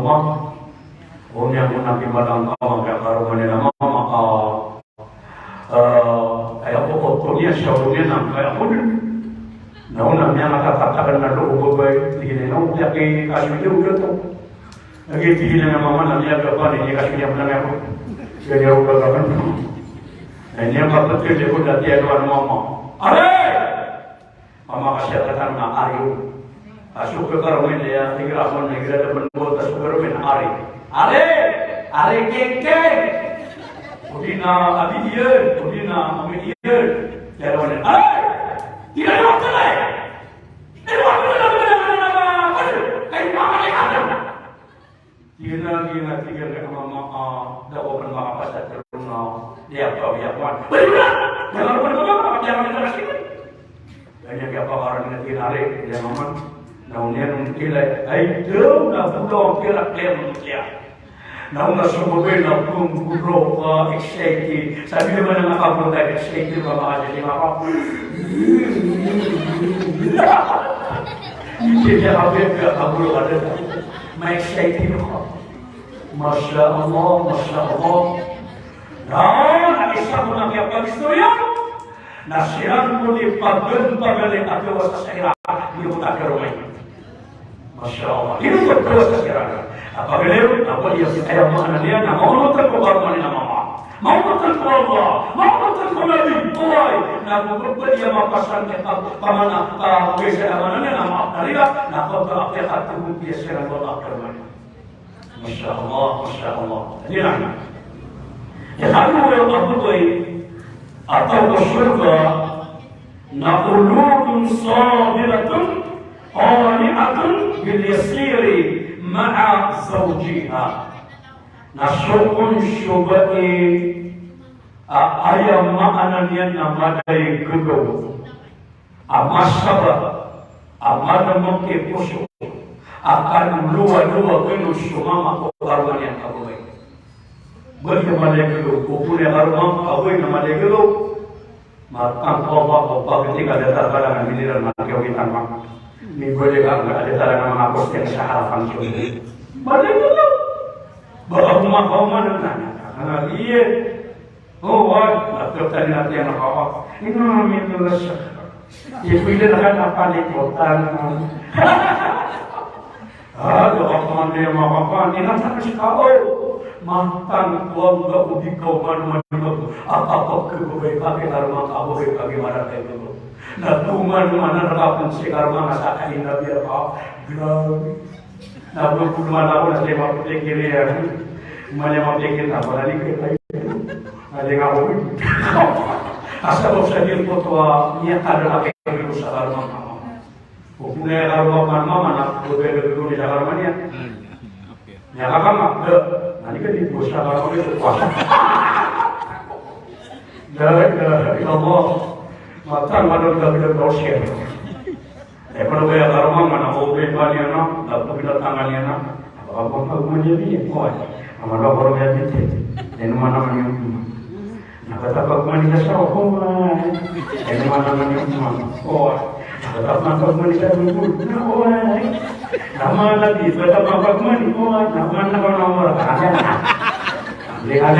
Orang yang nabi malam mama dia taruhan nama mama. Ayah pokok dia syawalnya nama ayah pun. Namun namanya nak katakan nak lupa baik. Tiga nana dia ke kasih dia udah tu. Lagi tiga nana mama namanya apa ni dia kasih dia pulang apa. Dia udah katakan. Ini yang betul dia pun dah tiada mama. Mama kasih kata nak Arif. Asuk ke rumah dia, tiga orang negara depan buat asuk ke rumah Arif kek. Udina abi dia, udina ami dia. Tiada orang. Tidak ada waktu lagi. Ini waktu apa? Kayak mama ni kata. Tiga mama dah bukan mama pasal terus. Dia kau ya kawan. Jangan lupa jangan terus. Banyak apa orang yang ditarik dia maman. Namun dia mungkin itu dah bukan kira klaim manusia. Nauna sumabay na guro excited. Sabi naman ng nakabro tayo, excited ba makasya ako? Hindi niya kami kabro ka na. Ma-excited ako. Masya Allah, Masya Allah. Ang isa mo nang ipag-istorya, nasiyan mo ni pag-pagaling at gawa sa sira, hindi mo takarumay. Masya Allah. Hindi mo gawa sa sira. Apagaling, ako iya ayaw mo analian na maunatan ko ba ni na mama. Maunatan ko Allah, maunatan ko Nabi, buhay. Nagugubad iya mapasan kita pamana, kawisa amanan niya na maapalila, nakapag-akyat at tumubiya sirang wala karumay. Masya Allah, Masya Allah. Hindi lang. Jadi yang aku atau bersyurga naqulun sabiratun qani'atun bil yasiri ma'a zawjiha nasukun syubai ayam ma'anannya namadai gedung amasaba amana mungkin kusuk akan luwa-luwa genus sumama kebaruan yang kamu baik. Bagi malaikat kupurnya karma, awi na malaikat matang Allah ketika ada tarangan miliran makiaw kita mak. Ni boleh kan ada tarangan mengapus yang saharapan itu. Malaikat bahawa kau mana nanya? Karena iya, oh wah, atau tadi nanti yang apa? Ini namanya rasa. Ya pilih kan apa nih kotan? Kalau teman dia mau apa? Ini nanti kasih tahu. Mantan keluarga ubi kau mana apa kebaik pakai karma kau baik bagaimana itu. Nah tuman mana rakapun si karma nasa kain nabi apa? Grabe. Nah belum mana pun nanti mau pikir ya. Mana mau pikir apa lagi kita itu? Ada ngau. Asal usaha dia foto niat ada lagi berusaha karma kamu. Bukannya karma mana berbeda di karma niat. Ya kakak mak, nanti kan di dosa kalau itu kuasa. Ya Allah, matan mana udah bisa dosa. Kalau kayak karma mana mau beli anak, nggak bisa tangannya anak, apa menjadi kuat. Mana orang yang itu, dan mana menyumbang. Nah kata mana sahumah, dan mana menyumbang kuat. Tetap mangkak manusia dulu, nah nama lagi tetap mangkak manusia, nama nomor ada, lihat,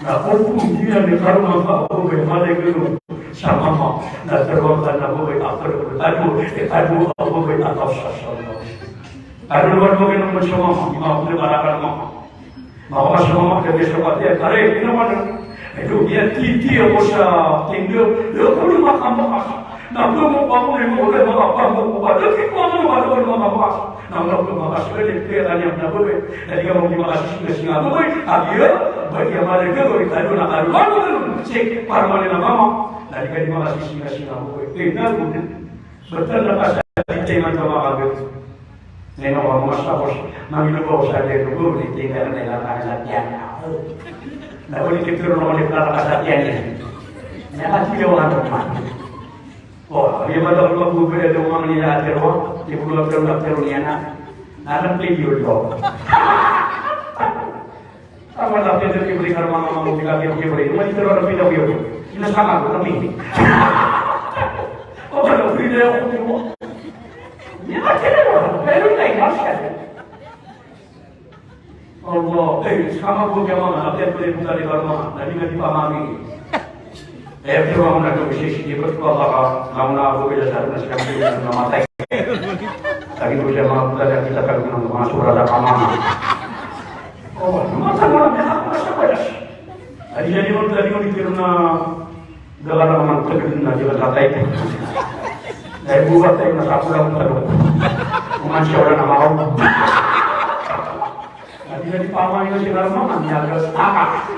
nah hukum dia di kalau mangkak aku bagaimana gitu, sama mah, nah terwakil aku apa aduh aku atas sesuatu, aduh luar mungkin nomor sama mah, aku lebaran mau sama mah kerja seperti tarik ini mana, itu dia titi aku sah tinggal, dia perlu makan. Nah, belum mau boleh apa tapi kamu ada apa? Nah, belum makasih dia tanya kenapa be? Jadi kamu terima kasih sudah singa boy. Akhirnya bagi yang ada ke boy tadi nak ada mana cek parmane nama. Jadi kan terima kasih singa boy. Nah, betul nak kasih dengan sama kabel. Neno kamu masuk manggil bos ada dulu di tinggal dengan latihan. Nah, boleh kita orang latihan ini. Ya, hati orang teman. Oh, dia pada orang buku ada orang ni ada orang, dia pulang terus ni anak, anak video dulu. Apa dah dia tu beri karma mama kita dia beri, macam tu orang video. Ini sama kami. Oh, kalau video aku ni macam mana? Baru lagi masuk. Allah, sama pun jamaah, apa yang boleh buka di karma, nanti kita dipahami. Every orang nak bersih di berkuasa, namun aku bisa cari nasi kambing dan nama tek. Tapi tu jemaah kita kan guna masuk rada kamar. Oh, masa orang dah masuk pada. Hari jadi orang tadi orang dikirna dalam orang terkena nak jalan kata itu. Saya buat saya nak aku dah terus. Masih orang nama aku. Hari jadi paman itu sekarang mana ni ada akak.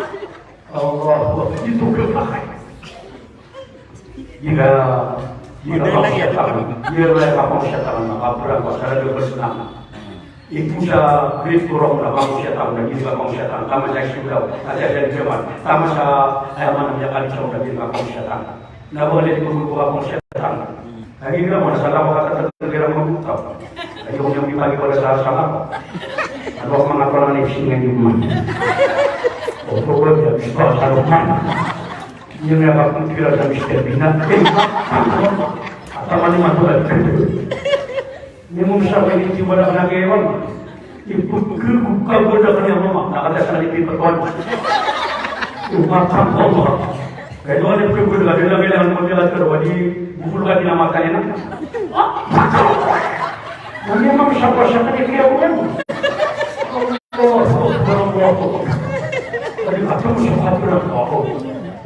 Allah, itu kepakai. Jika kamu syaitan, maka berang pasal itu bersenang. Ibu sa grip turun na kamu syaitan, lagi kamu syaitan. Tama sa sudah, ada dari zaman. Tama sa ayaman yang kali jauh lagi kamu syaitan. Nah boleh dipukul kamu syaitan. Lagi kita mana salah kata terkira membuka. Lagi punya pagi pada saat salah. Kalau mengatakan ini sini cuma, oh kalau dia bisa taruh mana, yang apa pun kira kira bisa bina, atau mana masuk lagi. Ini mungkin siapa ini cuma ada anak hewan, ibu buka bodoh kan yang mama, nak ada sekali di pertuan, macam apa? Kalau ada pergi lagi dengan model terus di buku lagi nama kalian, ini memang siapa ini dia bukan? Tadi macam siapa pun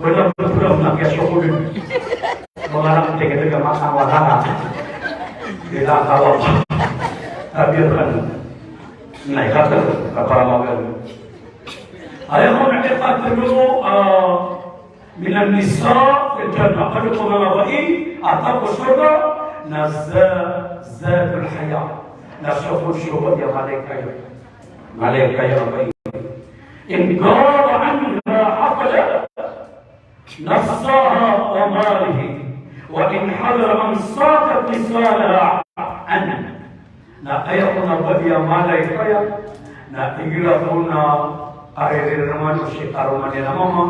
benar-benar nak syukur mengarang tiga masa wahana tidak tahu tapi kan naik kata apa magal ayam mereka dulu minan nisa kerana pada pengawain atau surga nazadul hayat nasoful syukur yang malaikat yang baik in qara anha haqala نصها وماله وإن حضر من صاقت لسانها عنه نأيقنا بديا مالا يفيا نأيقنا أريد رمانو شكارو منينا ماما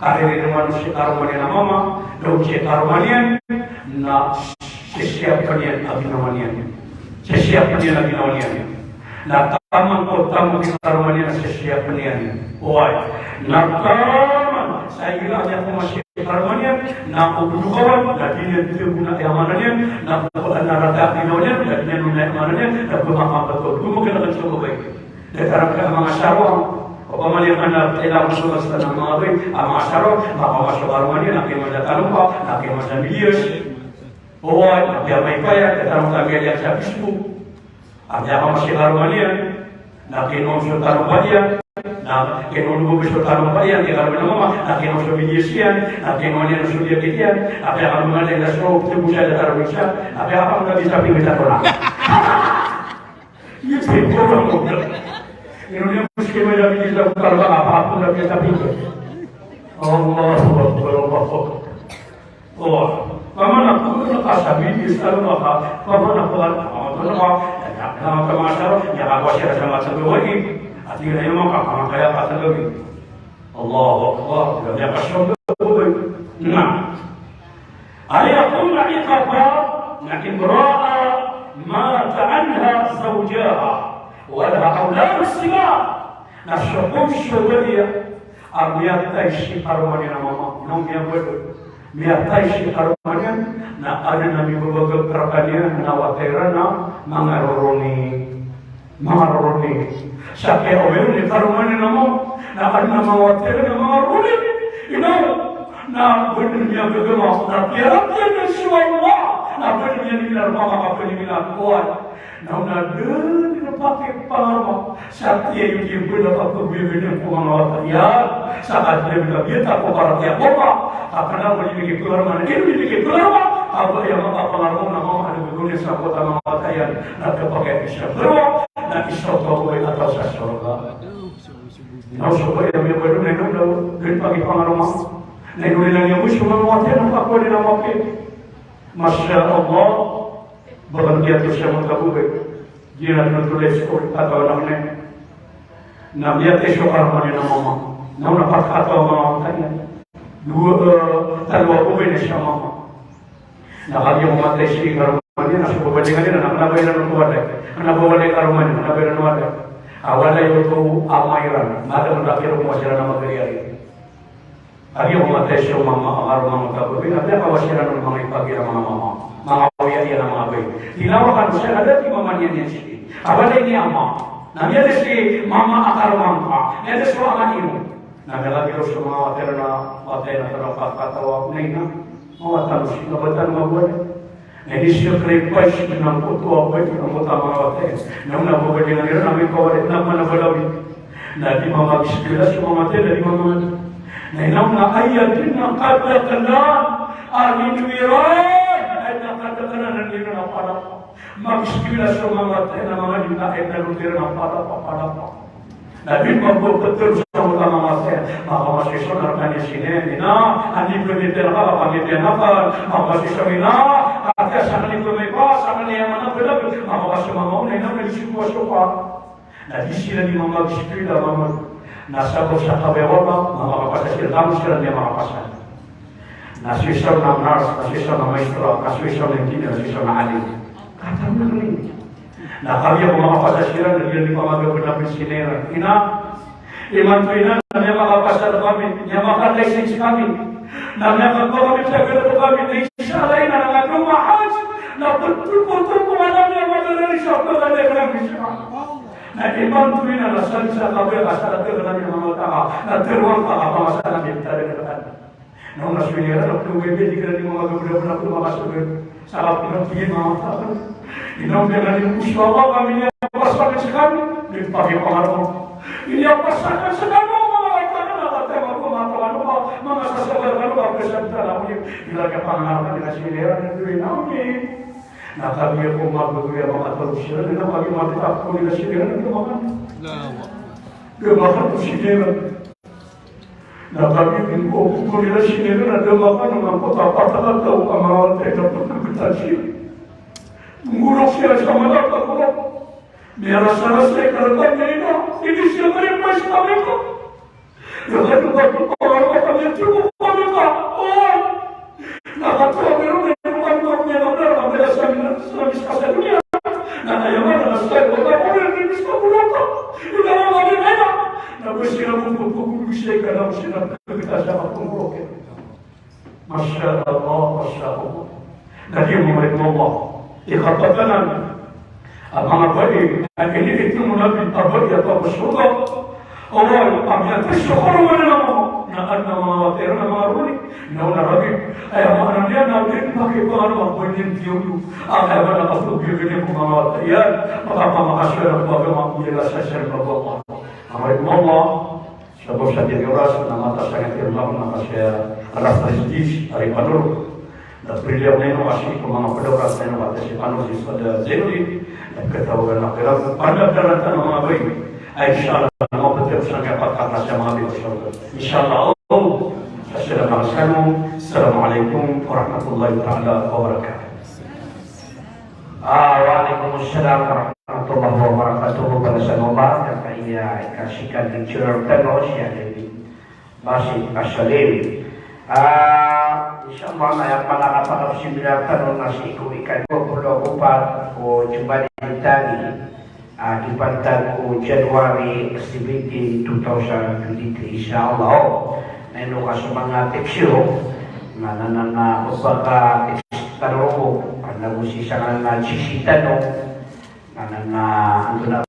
أريد رمانو شكارو منينا ماما لو شكارو منينا نا سيسيا بنيان أبنا منينا سيسيا بنيان أبنا منينا نا taman kotamu shikaro manina sesiap benian why na taman saya kira hanya masih shikaro na udukawan dadinya itu guna yamanannya na narada dinawnya dadinya guna yamanannya na bumama betul mungkin akan coba baik datang ke mga sarwa pamalihan na ilang sulastan ng mga baik mga sarwa shikaro manina nakin madatalo pa nakin madamiyos why dia may kaya datang kami lihat sa Facebook ada shikaro manina na kinom sa tarumbaya, na kinom mo sa tarumbaya, di ka naman mama, na kinom sa bidyesian, na kinom niya sa bidyesian, na kaya ka naman na so, tibo siya na tarumbaya, na kaya ka naman sa bidyesian ko na. Yung tibo lang mo. Yung niya muski mo yung bidyesian ko, karba ka, paapon na bidyesian ko. Allah. Oh, paman ako na kasabi, isalo na ka, paman ako na Nama kemasyarakat yang aku share sama lagi, artinya yang mau kaya kata lagi. Allah Akbar, dia kasih nah, ayatun iqaba, nakin ra'a ma ta'anha zawjaha, walaha awlad sigar. Nasyukun syukuria, armiat taisi karumania mama, nomia betul. Miatai shikarumanyan na ada nami beberapa kerapanya na watera na mangaroroni sakya omen ni karumanyan namo na ada nama watera na mangaroroni ino na benernya beberapa na tiada na siwa na benernya ni bilang mama apa ni bilang kuat na dun na pakai parma sakya yung beberapa berbeda pengawat ya saat dia bilang dia tak koparat ya bapak karena memiliki keluar mana ini memiliki keluar apa yang apa pengaruh nama ada begini sahabat nama katayan nak kepakai bisa berwa nak isau kau atas surga nak supaya yang baru nenung dah dari pagi pengaruh mah nenung yang musuh menguatkan apa kau di nama ke masya Allah bahagia tu sama kamu baik dia nak tulis atau namanya namanya tesyukar mana nama nama dapat atau nama katayan dua talwa ubin sama na hagi mo matay si karumani na subo bandingan na nabayaran ng tuwada nabawalan karumani nabayaran ng wada awala yuto amairan madam rakiro mo sila na magariari hagi mo matay si mama arumang kabubin at nakawasiran ng mga ipagira mga mama mga uyaya ng mga bay tinawakan ko siya ada di mama niya si awala ni ama namiyada si mama akarumang ka niyada si ama niyo Nagala kiro sa mga watera na watay na tarong katawa na ina, mawatalo siya, nabatan mabuhay. Hindi siya kripay, ng puto, abay, ng puta mga watay. Nang nababali nga nila, namin kawalit na manabalawi. Na di mamagsikila sa mga watay, na di mamagad. Na inam na ayatin ng kadakalan, alinwiran, ay nakadakalan, nandito na palapa. Magsikila sa mga watay, na mga dinait na lutira ng palapa. Nabi betul sama mama masih sonar kani sini, na ani belum terhapa kami terhapa, masih semina, ada sangat belum apa, sangat yang mana belum, mama masih mama ini nama disebut sopa, na di sila ni mga disiplina, mga nasa ko sa kabewala, mga makapasa sila, tapos sila niya makapasa. Nasuisaw ng nurse, nasuisaw ng maestro, nasuisaw ng engineer, nasuisaw ng aling. Katang na rin. Nakabya ko makapasa sila, nagyan ni pamagawa na pinsinera. Ina, iman ko ina, na niya makapasa na kami, niya makalicense kami, na niya kami sa gano'n kami, na isalay na ng aking mahas, na pagpulpulpul ko alam niya mag-realisya ko na niya kami siya. Na iman ko ina, nasal sa kabya, kasalatir na niya mga taka, na tiruan pa kapang sa namin talaga. Nung naswinera, nagpuluwebe, di ka na mga gabulab na kumakasagad sa kapinagpigin mga takal. Inong ka na rin usyawa kami niya pasakan sa kami. Nagpagin pa nga mo. Iniyapasakan sa kami mga takal. Nakatema ko mga takal pa. Mga sasagal ka pa. Presenta na mo yung ilaga pangarap na naswinera. Nagpuluwebe namin. Nakabiyar ko magagawin mga talog sila. Nakabiyar matitap ko nila sinera. Nagkamakan. Gamakan ko sinera. Nakabibin ko kung nila sinira na damakan ng patapatak daw ang mga altay na pagkakitan siya. Mungurok siya sa mga kakurok. Niyarasaras siya karatan niya ina. Hindi siya maripas kami ko. Nakatubag ko pawar ko kami at yung kami ka. Oo! Nakatuwa meron na yung mga niya na meron. Ang bila sa mis ka sa dunia. Nanayaman na nastay ko. Nakunin rin mis ka mula ka. Inawa kami na ina. Tapos sila kung pagkukulisay ka lang sila kita sa kapungkok. Masya Allah, Masya Allah. Naging umalit mo Allah. Ikatatanan. Ang mga bayi, ang iniit mo namin tabay at pagsuga. Allah, ang yatis sa karuman na mo. Naan na mga watera na mga ruli. Naunarabig. Ay, ang mga nandiyan natin, bakit pa ano ang pwedeng tiyo. Ang kaya ba nakatubigin yung mga watayan. Makapamakasya ng bagamang nila sa sirma Allah. Assalamualaikum Allah. Sebab saya jadi orang nama tak sangat ilmu nama saya alas prestis dari Panur. Dan beliau inovasi kemana pada orang saya nama si Panur di pada Zenudi dan ketahuan akhirat pada dalam nama baik. Insyaallah nama betul sangat pakar saya mengambil surga. Insyaallah. Assalamualaikum warahmatullahi taala wabarakatuh. Waalaikumsalam warahmatullahi wabarakatuh. Pada sanubah yang kaya kasihkan kencur tenos yang masih asalim. Insyaallah na panakapanap similar tanong nasi ko ikan ko pulau upat ko jumpa ditani di pantai ko Januari 17, 2023 insyaallah. Neno ka mga tipsyo na upaka tanong ko na musisa na sisita no na